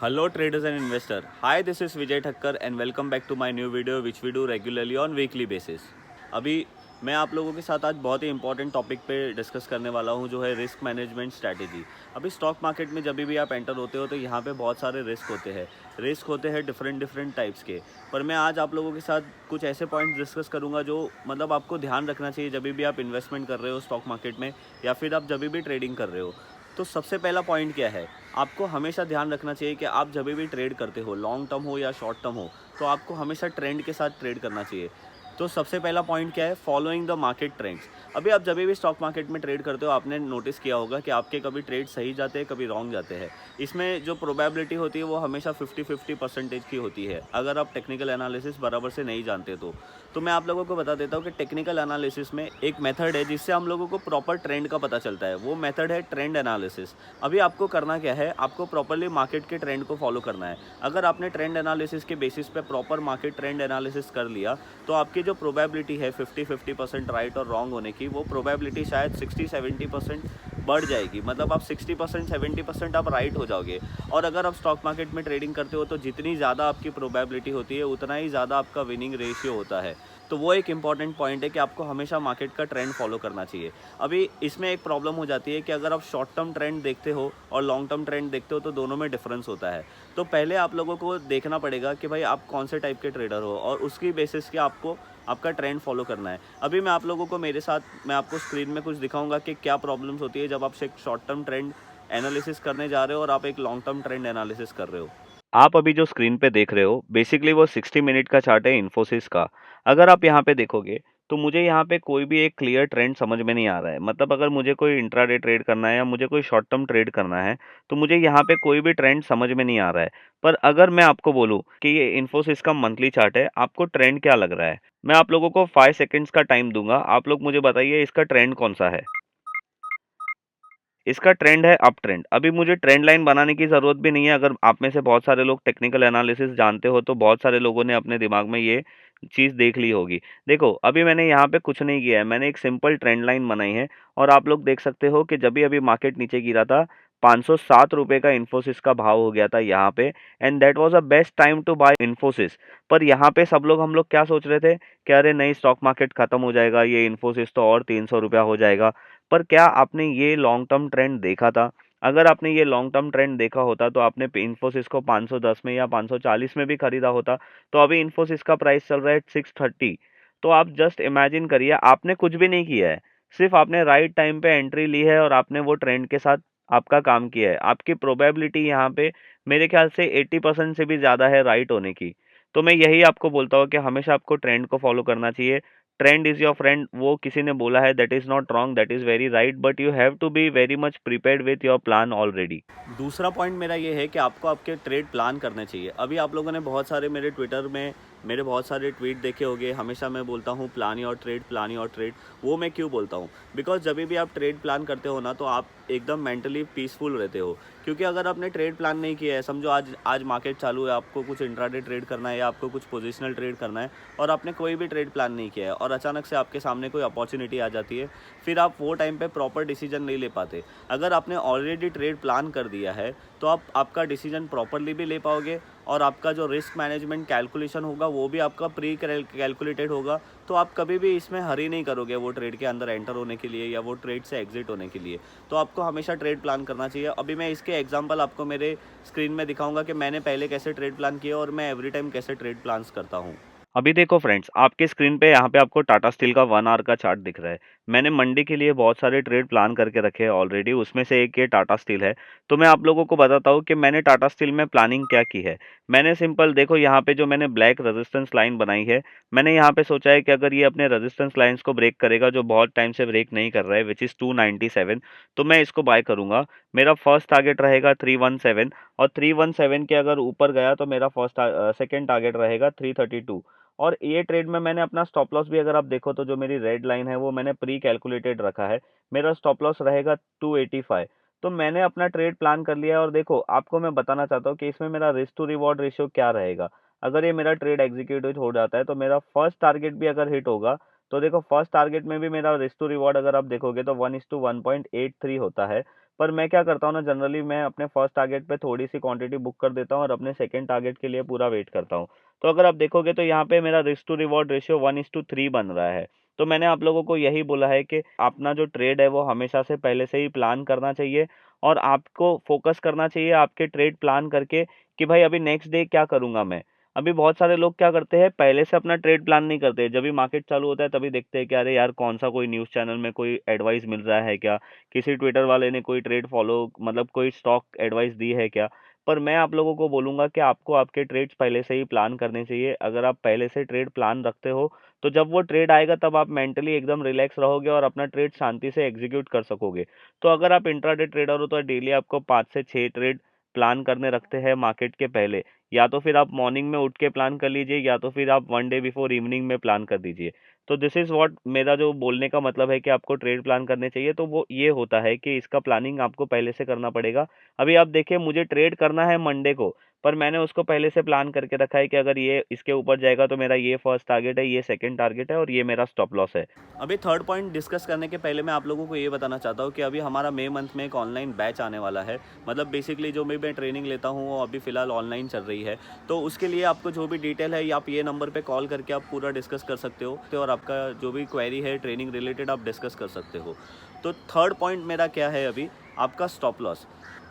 Hello traders and investor. Hi, this is Vijay Thakkar and welcome back to my new video which we do regularly on weekly basis. अभी मैं आप लोगों के साथ आज बहुत ही इंपॉर्टेंट टॉपिक पे डिस्कस करने वाला हूँ जो है रिस्क मैनेजमेंट स्ट्रैटेजी। अभी स्टॉक मार्केट में जब भी आप एंटर होते हो तो यहाँ पे बहुत सारे रिस्क होते हैं डिफरेंट टाइप्स के। पर मैं आज आप लोगों के साथ कुछ ऐसे पॉइंट्स डिस्कस करूँगा जो मतलब आपको ध्यान रखना चाहिए जब भी आप इन्वेस्टमेंट कर रहे हो स्टॉक मार्केट में या फिर आप जब भी ट्रेडिंग कर रहे हो। तो सबसे पहला पॉइंट क्या है, आपको हमेशा ध्यान रखना चाहिए कि आप जब भी ट्रेड करते हो लॉन्ग टर्म हो या शॉर्ट टर्म हो तो आपको हमेशा ट्रेंड के साथ ट्रेड करना चाहिए। तो सबसे पहला पॉइंट क्या है, फॉलोइंग द मार्केट ट्रेंड्स। अभी आप जब भी स्टॉक मार्केट में ट्रेड करते हो आपने नोटिस किया होगा कि आपके कभी ट्रेड सही जाते हैं कभी रॉन्ग जाते हैं। इसमें जो प्रोबेबिलिटी होती है वो हमेशा 50-50% की होती है अगर आप टेक्निकल एनालिसिस बराबर से नहीं जानते तो मैं आप लोगों को बता देता हूँ कि टेक्निकल एनालिसिस में एक मेथड है जिससे हम लोगों को प्रॉपर ट्रेंड का पता चलता है। वो मेथड है ट्रेंड एनालिसिस। अभी आपको करना क्या है, आपको प्रॉपरली मार्केट के ट्रेंड को फॉलो करना है। अगर आपने ट्रेंड एनालिसिस के बेसिस पे प्रॉपर मार्केट ट्रेंड एनालिसिस कर लिया तो आपकी जो प्रोबेबिलिटी है 50-50% राइट और रॉन्ग होने की, वो प्रोबेबिलिटी शायद 60-70% बढ़ जाएगी। मतलब आप 60% 70% आप राइट हो जाओगे। और अगर आप स्टॉक मार्केट में ट्रेडिंग करते हो तो जितनी ज़्यादा आपकी प्रोबेबिलिटी होती है उतना ही ज़्यादा आपका विनिंग रेशियो होता है। तो वो एक इंपॉर्टेंट पॉइंट है कि आपको हमेशा मार्केट का ट्रेंड फॉलो करना चाहिए। अभी इसमें एक प्रॉब्लम हो जाती है कि अगर आप शॉर्ट टर्म ट्रेंड देखते हो और लॉन्ग टर्म ट्रेंड देखते हो तो दोनों में डिफरेंस होता है। तो पहले आप लोगों को देखना पड़ेगा कि भाई आप कौन से टाइप के ट्रेडर हो और उसकी बेसिस के आपको आपका ट्रेंड फॉलो करना है। अभी मैं आप लोगों को मैं आपको स्क्रीन में कुछ दिखाऊंगा कि क्या प्रॉब्लम्स होती है जब आप एक शॉर्ट टर्म ट्रेंड एनालिसिस करने जा रहे हो और आप एक लॉन्ग टर्म ट्रेंड एनालिसिस कर रहे हो। आप अभी जो स्क्रीन पे देख रहे हो बेसिकली वो 60 मिनट का चार्ट है इन्फोसिस का। अगर आप यहाँ पे देखोगे तो मुझे यहाँ पे कोई भी एक क्लियर ट्रेंड समझ में नहीं आ रहा है। मतलब अगर मुझे कोई इंट्राडे ट्रेड करना है या मुझे कोई शॉर्ट टर्म ट्रेड करना है तो मुझे यहाँ पे कोई भी ट्रेंड समझ में नहीं आ रहा है। पर अगर मैं आपको बोलूँ कि ये इन्फोसिस का मंथली चार्ट है, आपको ट्रेंड क्या लग रहा है? मैं आप लोगों को 5 सेकंड्स का टाइम दूंगा, आप लोग मुझे बताइए इसका ट्रेंड कौन सा है। इसका ट्रेंड है अप ट्रेंड। अभी मुझे ट्रेंड लाइन बनाने की ज़रूरत भी नहीं है। अगर आप में से बहुत सारे लोग टेक्निकल एनालिसिस जानते हो तो बहुत सारे लोगों ने अपने दिमाग में ये चीज़ देख ली होगी। देखो अभी मैंने यहाँ पे कुछ नहीं किया है, मैंने एक सिंपल ट्रेंड लाइन बनाई है और आप लोग देख सकते हो कि जब भी अभी मार्केट नीचे गिरा था 507 रुपये का इन्फोसिस का भाव हो गया था यहाँ पे। And that was a best time to buy Infosys. पर यहाँ पे हम लोग क्या सोच रहे थे कि अरे नहीं स्टॉक मार्केट खत्म हो जाएगा, ये इन्फोसिस तो और 300 रुपया हो जाएगा। पर क्या आपने ये लॉन्ग टर्म ट्रेंड देखा था? अगर आपने ये लॉन्ग टर्म ट्रेंड देखा होता तो आपने इन्फोसिस को 510 में या 540 में भी खरीदा होता। तो अभी इन्फोसिस का प्राइस चल रहा है 630। तो आप जस्ट इमेजिन करिए, आपने कुछ भी नहीं किया है, सिर्फ आपने राइट टाइम पे एंट्री ली है और आपने वो ट्रेंड के साथ आपका काम किया है। आपकी प्रोबेबिलिटी यहाँ पे मेरे ख्याल से 80% से भी ज़्यादा है राइट होने की। तो मैं यही आपको बोलता हूँ कि हमेशा आपको ट्रेंड को फॉलो करना चाहिए। ट्रेंड इज योर फ्रेंड, वो किसी ने बोला है, that is not wrong, that is very right, but you have to be very much prepared with your plan already. दूसरा पॉइंट मेरा ये है कि आपको आपके ट्रेड प्लान करने चाहिए। अभी आप लोगों ने बहुत सारे मेरे ट्विटर में मेरे बहुत सारे ट्वीट देखे होंगे। हमेशा मैं बोलता हूँ plan your trade, plan your trade. वो मैं क्यों बोलता हूँ, बिकॉज जब भी आप ट्रेड प्लान करते हो ना तो आप एकदम मेंटली पीसफुल रहते हो। क्योंकि अगर आपने ट्रेड प्लान नहीं किया है, समझो आज आज मार्केट चालू है, आपको कुछ इंट्राडे ट्रेड करना है या आपको कुछ पोजिशनल ट्रेड करना है और आपने कोई भी ट्रेड प्लान नहीं किया है और अचानक से आपके सामने कोई अपॉर्चुनिटी आ जाती है, फिर आप वो टाइम पे प्रॉपर डिसीजन नहीं ले पाते। अगर आपने ऑलरेडी ट्रेड प्लान कर दिया है तो आप आपका डिसीजन प्रॉपरली भी ले पाओगे और आपका जो रिस्क मैनेजमेंट कैलकुलेशन होगा वो भी आपका प्री कैलकुलेटेड होगा। तो आप कभी भी इसमें हरी नहीं करोगे वो ट्रेड के अंदर एंटर होने के लिए या वो ट्रेड से एग्जिट होने के लिए। तो आपको हमेशा ट्रेड प्लान करना चाहिए। अभी मैं इसके एग्जांपल आपको मेरे स्क्रीन में दिखाऊंगा कि मैंने पहले कैसे ट्रेड प्लान किया और मैं एवरी टाइम कैसे ट्रेड प्लान्स करता हूँ। अभी देखो फ्रेंड्स, आपके स्क्रीन पे यहाँ पे आपको टाटा स्टील का 1 आवर का चार्ट दिख रहा है। मैंने मंडी के लिए बहुत सारे ट्रेड प्लान करके रखे हैं ऑलरेडी, उसमें से एक ये टाटा स्टील है। तो मैं आप लोगों को बताता हूँ कि मैंने टाटा स्टील में प्लानिंग क्या की है। मैंने सिंपल देखो यहाँ पे जो मैंने ब्लैक रेजिस्टेंस लाइन बनाई है, मैंने यहाँ पे सोचा है कि अगर ये अपने रेजिस्टेंस लाइंस को ब्रेक करेगा जो बहुत टाइम से ब्रेक नहीं कर रहा है, विच इज़ 297, तो मैं इसको बाय करूंगा। मेरा फर्स्ट टारगेट रहेगा 317 और 317 के अगर ऊपर गया तो मेरा सेकेंड टारगेट रहेगा 332। और ये ट्रेड में मैंने अपना स्टॉप लॉस भी अगर आप देखो तो जो मेरी रेड लाइन है वो मैंने प्री कैलकुलेटेड रखा है। मेरा स्टॉप लॉस रहेगा 285। तो मैंने अपना ट्रेड प्लान कर लिया है और देखो आपको मैं बताना चाहता हूँ कि इसमें मेरा रिस्क टू रिवॉर्ड रेशियो क्या रहेगा। अगर ये मेरा ट्रेड एग्जीक्यूट हो जाता है तो मेरा फर्स्ट टारगेट भी अगर हिट होगा तो देखो फर्स्ट टारगेट में भी मेरा रिस्क टू रिवॉर्ड अगर आप देखोगे तो 1:1.83 होता है। पर मैं क्या करता हूँ ना, जनरली मैं अपने फर्स्ट टारगेट पे थोड़ी-सी क्वांटिटी बुक कर देता हूँ और अपने सेकंड टारगेट के लिए पूरा वेट करता हूँ। तो अगर आप देखोगे तो यहाँ पे मेरा रिस्क टू रिवॉर्ड रेशियो 1:3 बन रहा है। तो मैंने आप लोगों को यही बोला है कि अपना जो ट्रेड है वो हमेशा से पहले से ही प्लान करना चाहिए और आपको फ़ोकस करना चाहिए आपके ट्रेड प्लान करके कि भाई अभी नेक्स्ट डे क्या करूँगा मैं। अभी बहुत सारे लोग क्या करते हैं, पहले से अपना ट्रेड प्लान नहीं करते, जब भी मार्केट चालू होता है तभी देखते हैं कि अरे यार कौन सा कोई न्यूज़ चैनल में कोई एडवाइस मिल रहा है क्या, किसी ट्विटर वाले ने कोई ट्रेड फॉलो मतलब कोई स्टॉक एडवाइस दी है क्या। पर मैं आप लोगों को बोलूंगा कि आपको आपके ट्रेड्स पहले से ही प्लान करने चाहिए। अगर आप पहले से ट्रेड प्लान रखते हो तो जब वो ट्रेड आएगा तब आप मेंटली एकदम रिलैक्स रहोगे और अपना ट्रेड शांति से एग्जीक्यूट कर सकोगे। तो अगर आप इंट्राडे ट्रेडर हो तो डेली आपको 5 से 6 ट्रेड प्लान करने रखते हैं मार्केट के पहले। या तो फिर आप मॉर्निंग में उठ के प्लान कर लीजिए या तो फिर आप 1 डे बिफोर इवनिंग में प्लान कर दीजिए। तो दिस इज़ व्हाट मेरा जो बोलने का मतलब है कि आपको ट्रेड प्लान करने चाहिए, तो वो ये होता है कि इसका प्लानिंग आपको पहले से करना पड़ेगा। अभी आप देखिए, मुझे ट्रेड करना है मंडे को, पर मैंने उसको पहले से प्लान करके रखा है कि अगर ये इसके ऊपर जाएगा तो मेरा ये फर्स्ट टारगेट है, ये सेकंड टारगेट है और ये मेरा स्टॉप लॉस है। अभी थर्ड पॉइंट डिस्कस करने के पहले मैं आप लोगों को ये बताना चाहता हूँ कि अभी हमारा मई मंथ में एक ऑनलाइन बैच आने वाला है। मतलब बेसिकली जो मैं ट्रेनिंग लेता हूँ वो अभी फ़िलहाल ऑनलाइन चल रही है। तो उसके लिए आपको जो भी डिटेल है, या आप ये नंबर पे कॉल करके आप पूरा डिस्कस कर सकते हो और आपका जो भी क्वेरी है ट्रेनिंग रिलेटेड आप डिस्कस कर सकते हो। तो थर्ड पॉइंट मेरा क्या है, अभी आपका स्टॉप लॉस।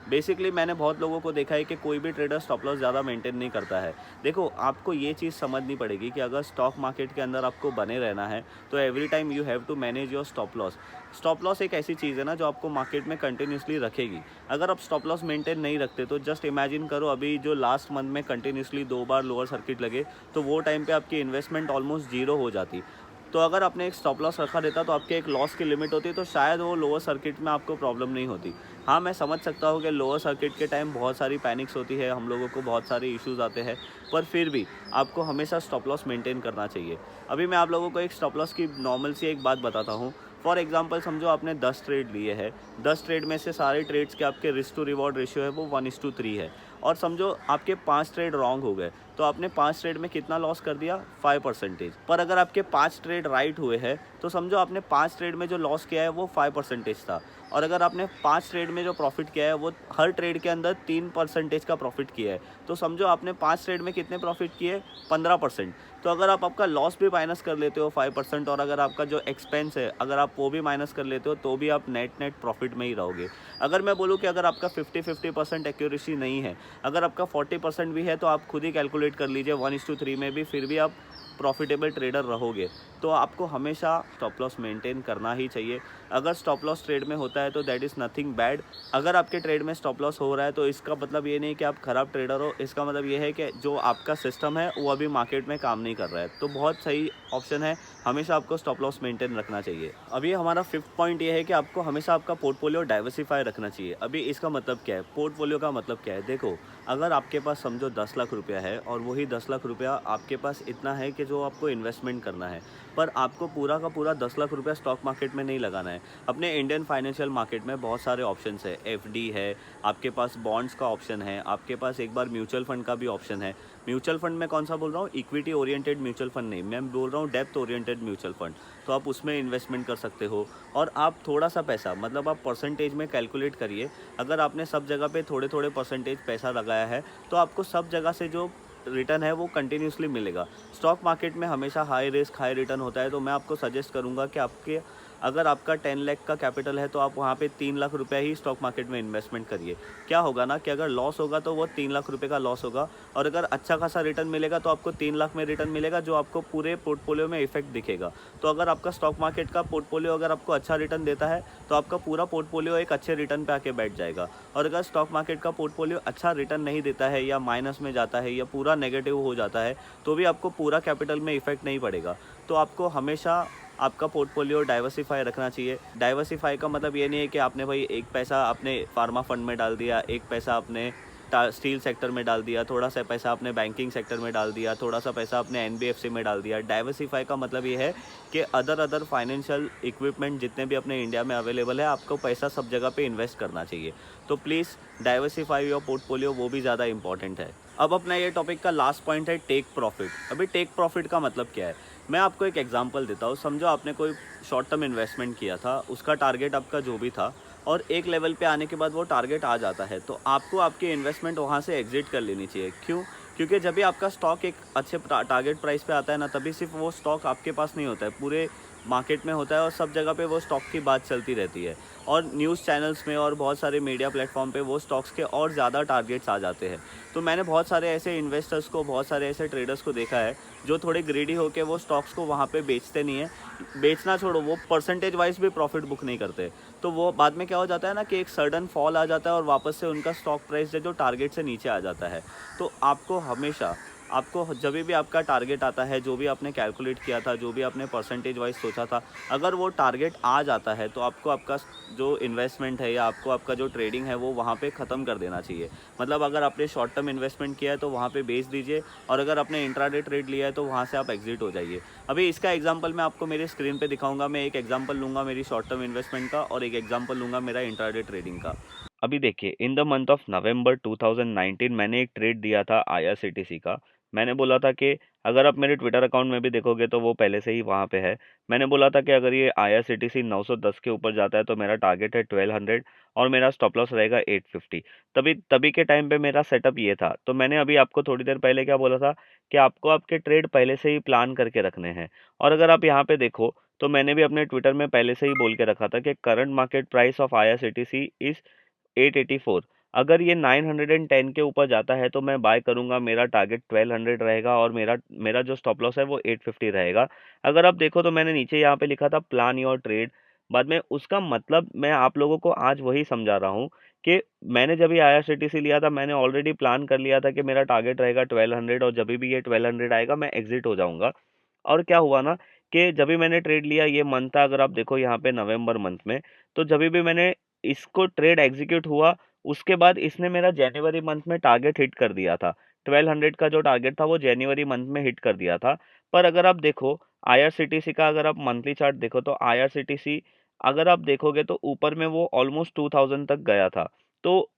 बेसिकली मैंने बहुत लोगों को देखा है कि कोई भी ट्रेडर स्टॉप लॉस ज़्यादा मेंटेन नहीं करता है। देखो, आपको ये चीज़ समझनी पड़ेगी कि अगर स्टॉक मार्केट के अंदर आपको बने रहना है तो every time you have to manage your stop loss. Stop loss एक ऐसी चीज़ है ना जो आपको मार्केट में कंटिन्यूसली रखेगी। अगर आप स्टॉप लॉस मेंटेन नहीं रखते तो जस्ट इमेजिन करो, अभी जो लास्ट मंथ में कंटिन्यूसली 2 बार लोअर सर्किट लगे तो वो टाइम पे आपकी इन्वेस्टमेंट ऑलमोस्ट जीरो हो जाती। तो अगर आपने एक स्टॉप लॉस रखा रहता तो आपके एक लॉस की लिमिट होती, तो शायद वो लोअर सर्किट में आपको प्रॉब्लम नहीं होती। हाँ, मैं समझ सकता हूँ कि लोअर सर्किट के टाइम बहुत सारी पैनिक्स होती है, हम लोगों को बहुत सारे इश्यूज़ आते हैं, पर फिर भी आपको हमेशा स्टॉप लॉस मेंटेन करना चाहिए। अभी मैं आप लोगों को एक स्टॉप लॉस की नॉर्मल सी एक बात बताता हूँ। फॉर एग्जांपल समझो आपने 10 ट्रेड लिए हैं, 10 ट्रेड में से सारे ट्रेड्स के आपके रिस्क टू रिवॉर्ड रेशियो है वो 1:3 है, और समझो आपके 5 ट्रेड रॉन्ग हो गए, तो आपने 5 ट्रेड में कितना लॉस कर दिया, 5%। पर अगर आपके 5 ट्रेड राइट हुए हैं तो समझो आपने 5 ट्रेड में जो लॉस किया है वो 5% था, और अगर आपने 5 ट्रेड में जो प्रॉफिट किया है वो हर ट्रेड के अंदर 3% का प्रॉफिट किया है, तो समझो आपने 5 ट्रेड में कितने प्रॉफिट किए, 15%। तो अगर आप आपका लॉस भी माइनस कर लेते हो 5%, और अगर आपका जो एक्सपेंस है अगर आप वो भी माइनस कर लेते हो, तो भी आप नेट नेट प्रॉफिट में ही रहोगे। अगर मैं बोलूँ कि अगर आपका 50-50% एक्यूरेसी नहीं है, अगर आपका 40% भी है, तो आप खुद ही कैलकुलेट कर लीजिए 1:3 में भी फिर भी आप प्रॉफिटेबल ट्रेडर रहोगे। तो आपको हमेशा स्टॉप लॉस मेंटेन करना ही चाहिए। अगर स्टॉप लॉस ट्रेड में होता है तो दैट इज़ नथिंग बैड। अगर आपके ट्रेड में स्टॉप लॉस हो रहा है तो इसका मतलब ये नहीं कि आप ख़राब ट्रेडर हो, इसका मतलब ये है कि जो आपका सिस्टम है वो अभी मार्केट में काम नहीं कर रहा है। तो बहुत सही ऑप्शन है, हमेशा आपको स्टॉप लॉस मेंटेन रखना चाहिए। अभी हमारा फिफ्थ पॉइंट ये है कि आपको हमेशा आपका पोर्टफोलियो डाइवर्सिफाई रखना चाहिए। अभी इसका मतलब क्या है, पोर्टफोलियो का मतलब क्या है, देखो, अगर आपके पास समझो 10 लाख रुपया है और वही 10 लाख रुपया आपके पास इतना है कि जो आपको इन्वेस्टमेंट करना है, पर आपको पूरा का पूरा 10 लाख रुपया स्टॉक मार्केट में नहीं लगाना है। अपने इंडियन फाइनेंशियल मार्केट में बहुत सारे ऑप्शंस है, एफडी है, आपके पास बॉन्ड्स का ऑप्शन है, आपके पास एक बार म्यूचुअल फंड का भी ऑप्शन है। म्यूचुअल फंड में कौन सा बोल रहा हूँ, इक्विटी ओरिएंटेड म्यूचुअल फंड नहीं, मैं बोल रहा हूँ डेप्थ ओरिएंटेड म्यूचुअल फंड। तो आप उसमें इन्वेस्टमेंट कर सकते हो, और आप थोड़ा सा पैसा, मतलब आप परसेंटेज में कैलकुलेट करिए, अगर आपने सब जगह पे थोड़े थोड़े परसेंटेज पैसा लगाया है तो आपको सब जगह से जो रिटर्न है वो कंटिन्यूसली मिलेगा। स्टॉक मार्केट में हमेशा हाई रिस्क हाई रिटर्न होता है, तो मैं आपको सजेस्ट करूंगा कि आपके अगर आपका 10 लाख का कैपिटल है तो आप वहाँ पे 3 लाख रुपया ही स्टॉक मार्केट में इन्वेस्टमेंट करिए। क्या होगा ना कि अगर लॉस होगा तो वो 3 लाख रुपये का लॉस होगा, और अगर अच्छा खासा रिटर्न मिलेगा तो आपको 3 लाख में रिटर्न मिलेगा, जो आपको पूरे पोर्टफोलियो में इफेक्ट दिखेगा। तो अगर आपका स्टॉक मार्केट का पोर्टफोलियो अगर आपको अच्छा रिटर्न देता है तो आपका पूरा पोर्टफोलियो एक अच्छे रिटर्न पे आके बैठ जाएगा, और अगर स्टॉक मार्केट का पोर्टफोलियो अच्छा रिटर्न नहीं देता है या माइनस में जाता है या पूरा नेगेटिव हो जाता है तो भी आपको पूरा कैपिटल में इफेक्ट नहीं पड़ेगा। तो आपको हमेशा आपका पोर्टफोलियो डाइवर्सिफाई रखना चाहिए। डाइवर्सिफाई का मतलब ये नहीं है कि आपने भाई एक पैसा आपने फार्मा फंड में डाल दिया, एक पैसा आपने स्टील सेक्टर में डाल दिया, थोड़ा सा पैसा आपने बैंकिंग सेक्टर में डाल दिया, थोड़ा सा पैसा आपने एनबीएफसी में डाल दिया। डाइवर्सिफाई का मतलब ये है कि अदर फाइनेंशियल इक्विपमेंट जितने भी अपने इंडिया में अवेलेबल है, आपको पैसा सब जगह पे इन्वेस्ट करना चाहिए। तो प्लीज़ डाइवर्सिफाई योर पोर्टफोलियो, वो भी ज़्यादा इंपॉर्टेंट है। अब अपना ये टॉपिक का लास्ट पॉइंट है टेक प्रॉफिट। अभी टेक प्रॉफिट का मतलब क्या है, मैं आपको एक एग्जांपल देता हूँ। समझो आपने कोई शॉर्ट टर्म इन्वेस्टमेंट किया था, उसका टारगेट आपका जो भी था, और एक लेवल पे आने के बाद वो टारगेट आ जाता है, तो आपको आपकी इन्वेस्टमेंट वहाँ से एग्ज़िट कर लेनी चाहिए। क्यों? क्योंकि जब भी आपका स्टॉक एक अच्छे टारगेट प्राइस पे आता है ना, तभी सिर्फ वो स्टॉक आपके पास नहीं होता है, पूरे मार्केट में होता है और सब जगह पे वो स्टॉक की बात चलती रहती है। और न्यूज़ चैनल्स में और बहुत सारे मीडिया प्लेटफॉर्म पे वो स्टॉक्स के और ज़्यादा टारगेट्स आ जाते हैं। तो मैंने बहुत सारे ऐसे इन्वेस्टर्स को, बहुत सारे ऐसे ट्रेडर्स को देखा है जो थोड़े ग्रीडी होकर वो स्टॉक्स को वहाँ पे बेचते नहीं है। बेचना छोड़ो, वो परसेंटेज वाइज भी प्रॉफिट बुक नहीं करते। तो वो बाद में क्या हो जाता है ना कि एक सडन फॉल आ जाता है और वापस से उनका स्टॉक प्राइस जो टारगेट से नीचे आ जाता है। तो आपको हमेशा, आपको जब भी आपका टारगेट आता है, जो भी आपने कैलकुलेट किया था, जो भी आपने परसेंटेज वाइज सोचा था, अगर वो टारगेट आ जाता है तो आपको आपका जो इन्वेस्टमेंट है या आपको आपका जो ट्रेडिंग है वो वहाँ पे ख़त्म कर देना चाहिए। मतलब अगर आपने शॉर्ट टर्म इन्वेस्टमेंट किया है तो वहाँ पे बेच दीजिए, और अगर आपने इंट्राडे ट्रेड लिया है तो वहाँ से आप एग्जिट हो जाइए। अभी इसका एग्जांपल मैं आपको मेरे स्क्रीन पे दिखाऊंगा। मैं एक एग्जांपल लूँगा मेरी शॉर्ट टर्म इन्वेस्टमेंट का और एक एग्जांपल लूँगा मेरा इंट्राडे ट्रेडिंग का। अभी देखिए, in the month of November 2019 मैंने एक ट्रेड दिया था आईआरसीटीसी का। मैंने बोला था कि अगर आप मेरे ट्विटर अकाउंट में भी देखोगे तो वो पहले से ही वहाँ पे है। मैंने बोला था कि अगर ये आईआरसीटीसी 910 के ऊपर जाता है तो मेरा टारगेट है 1200 और मेरा स्टॉप लॉस रहेगा 850। तभी तभी के टाइम पे मेरा सेटअप ये था। तो मैंने अभी आपको थोड़ी देर पहले क्या बोला था कि आपको आपके ट्रेड पहले से ही प्लान करके रखने हैं। और अगर आप यहाँ पे देखो तो मैंने भी अपने ट्विटर में पहले से ही बोल के रखा था कि current market price of IRCTC is 884। अगर ये 910 के ऊपर जाता है तो मैं बाय करूंगा, मेरा टारगेट 1200 रहेगा और मेरा मेरा जो स्टॉप लॉस है वो 850 रहेगा। अगर आप देखो तो मैंने नीचे यहाँ पे लिखा था प्लान योर ट्रेड। बाद में उसका मतलब मैं आप लोगों को आज वही समझा रहा हूँ कि मैंने जब ये आईआरसीटीसी लिया था मैंने ऑलरेडी प्लान कर लिया था कि मेरा टारगेट रहेगा 1200 और जब भी ये 1200 आएगा मैं एग्जिट हो जाऊंगा। और क्या हुआ ना कि जब भी मैंने ट्रेड लिया, ये मंथ था, अगर आप देखो यहाँ पे नवंबर मंथ में, तो जब भी मैंने इसको ट्रेड एग्जीक्यूट हुआ उसके बाद इसने मेरा जनवरी मंथ में टारगेट हिट कर दिया था। 1200 का जो टारगेट था वो जनवरी मंथ में हिट कर दिया था। पर अगर आप देखो आईआरसीटीसी का, अगर आप मंथली चार्ट देखो तो आईआरसीटीसी अगर आप देखोगे तो ऊपर में वो ऑलमोस्ट 2000 तक गया था। तो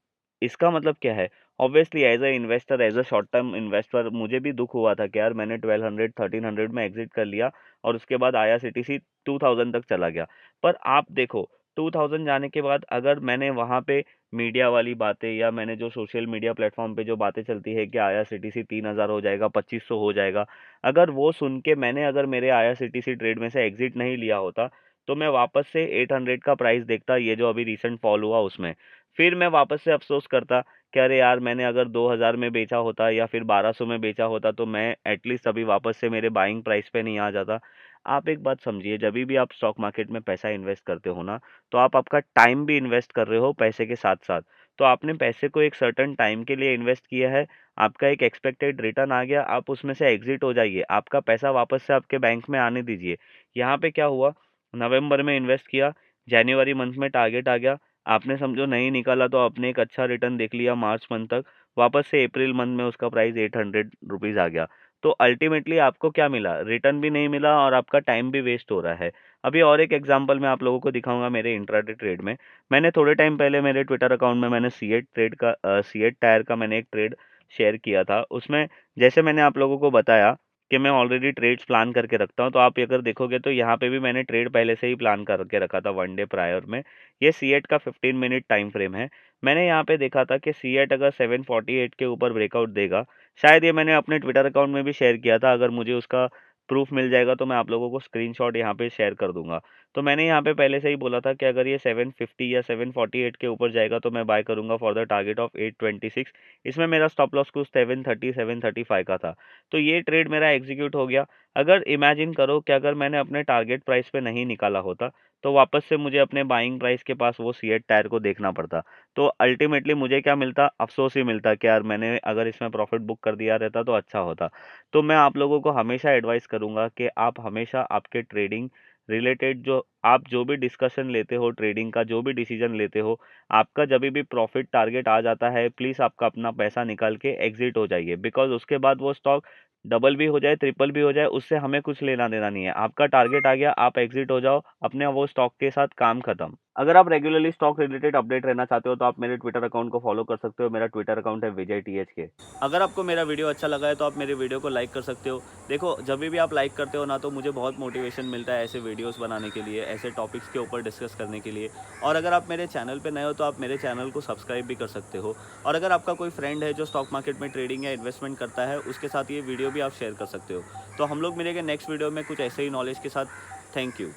इसका मतलब क्या है? Obviously as a investor, as a short term investor मुझे भी दुख हुआ था कि यार मैंने 1200 1300 में एग्जिट कर लिया और उसके बाद आईआरसीटीसी 2000 तक चला गया। पर आप देखो 2000 जाने के बाद अगर मैंने वहां पे मीडिया वाली बातें या मैंने जो सोशल मीडिया प्लेटफॉर्म पे जो बातें चलती है कि आईआरसीटीसी 3000 हो जाएगा, 2500 हो जाएगा, अगर वो सुन के मैंने अगर मेरे आईआरसीटीसी ट्रेड में से एग्जिट नहीं लिया होता तो मैं वापस से 800 का प्राइस देखता, ये जो अभी रिसेंट फॉल हुआ उसमें। फिर मैं वापस से अफसोस करता कि अरे यार मैंने अगर 2000 में बेचा होता या फिर 1200 में बेचा होता तो मैं एटलीस्ट अभी वापस से मेरे बाइंग प्राइस पे नहीं आ जाता। आप एक बात समझिए, जब भी आप स्टॉक मार्केट में पैसा इन्वेस्ट करते हो ना, तो आप आपका टाइम भी इन्वेस्ट कर रहे हो पैसे के साथ साथ। तो आपने पैसे को एक सर्टेन टाइम के लिए इन्वेस्ट किया है, आपका एक एक्सपेक्टेड रिटर्न आ गया, आप उसमें से एग्जिट हो जाइए, आपका पैसा वापस से आपके बैंक में आने दीजिए। यहाँ पे क्या हुआ, नवंबर में इन्वेस्ट किया, जनवरी मंथ में टारगेट आ गया, आपने समझो नहीं निकाला तो आपने एक अच्छा रिटर्न देख लिया मार्च मंथ तक, वापस से अप्रैल मंथ में उसका प्राइस 800 रुपीज आ गया। तो अल्टीमेटली आपको क्या मिला? रिटर्न भी नहीं मिला और आपका टाइम भी वेस्ट हो रहा है। अभी और एक एग्जांपल मैं आप लोगों को दिखाऊंगा मेरे इंट्राडे ट्रेड में। मैंने थोड़े टाइम पहले मेरे ट्विटर अकाउंट में मैंने सीएट टायर का मैंने एक ट्रेड शेयर किया था। उसमें जैसे मैंने आप लोगों को बताया कि मैं ऑलरेडी ट्रेड्स प्लान करके रखता हूँ, तो आप अगर देखोगे तो यहाँ पे भी मैंने ट्रेड पहले से ही प्लान करके रखा था वन डे प्रायर में। ये सीएट का 15 मिनट टाइम फ्रेम है। मैंने यहाँ पे देखा था कि सीएट अगर 748 के ऊपर ब्रेकआउट देगा, शायद ये मैंने अपने ट्विटर अकाउंट में भी शेयर किया था, अगर मुझे उसका प्रूफ मिल जाएगा तो मैं आप लोगों को स्क्रीनशॉट यहाँ पे शेयर कर दूंगा। तो मैंने यहाँ पे पहले से ही बोला था कि अगर ये 750 या 748 के ऊपर जाएगा तो मैं बाय करूंगा फॉर द टारगेट ऑफ 826। इसमें मेरा स्टॉप लॉस कुछ 730 735 का था। तो ये ट्रेड मेरा एग्जीक्यूट हो गया। अगर इमेजिन करो कि अगर मैंने अपने टारगेट प्राइस पे नहीं निकाला होता तो वापस से मुझे अपने बाइंग प्राइस के पास वो सीएट टायर को देखना पड़ता। तो अल्टीमेटली मुझे क्या मिलता? अफसोस ही मिलता कि यार मैंने अगर इसमें प्रॉफिट बुक कर दिया रहता तो अच्छा होता। तो मैं आप लोगों को हमेशा एडवाइस करूंगा कि आप हमेशा आपके ट्रेडिंग रिलेटेड जो आप जो भी डिस्कशन लेते हो, ट्रेडिंग का जो भी डिसीजन लेते हो, आपका जब भी प्रॉफिट टारगेट आ जाता है प्लीज आपका अपना पैसा निकाल के एग्जिट हो जाइए। बिकॉज उसके बाद वो स्टॉक डबल भी हो जाए, ट्रिपल भी हो जाए, उससे हमें कुछ लेना देना नहीं है। आपका टारगेट आ गया, आप एग्जिट हो जाओ, अपने वो स्टॉक के साथ काम खत्म। अगर आप रेगुलरली स्टॉक रिलेटेड अपडेट रहना चाहते हो तो आप मेरे ट्विटर अकाउंट को फॉलो कर सकते हो। मेरा ट्विटर अकाउंट है विजय THK। अगर आपको मेरा वीडियो अच्छा लगा है तो आप मेरे वीडियो को लाइक कर सकते हो। देखो, जब भी आप लाइक करते हो ना तो मुझे बहुत मोटिवेशन मिलता है ऐसे वीडियोस बनाने के लिए, ऐसे टॉपिक्स के ऊपर डिस्कस करने के लिए। और अगर आप मेरे चैनल पे नए हो तो आप मेरे चैनल को सब्सक्राइब भी कर सकते हो। और अगर आपका कोई फ्रेंड है जो स्टॉक मार्केट में ट्रेडिंग या इन्वेस्टमेंट करता है, उसके साथ ये वीडियो भी आप शेयर कर सकते हो। तो हम लोग मिलेंगे नेक्स्ट वीडियो में कुछ ऐसे ही नॉलेज के साथ। Thank you.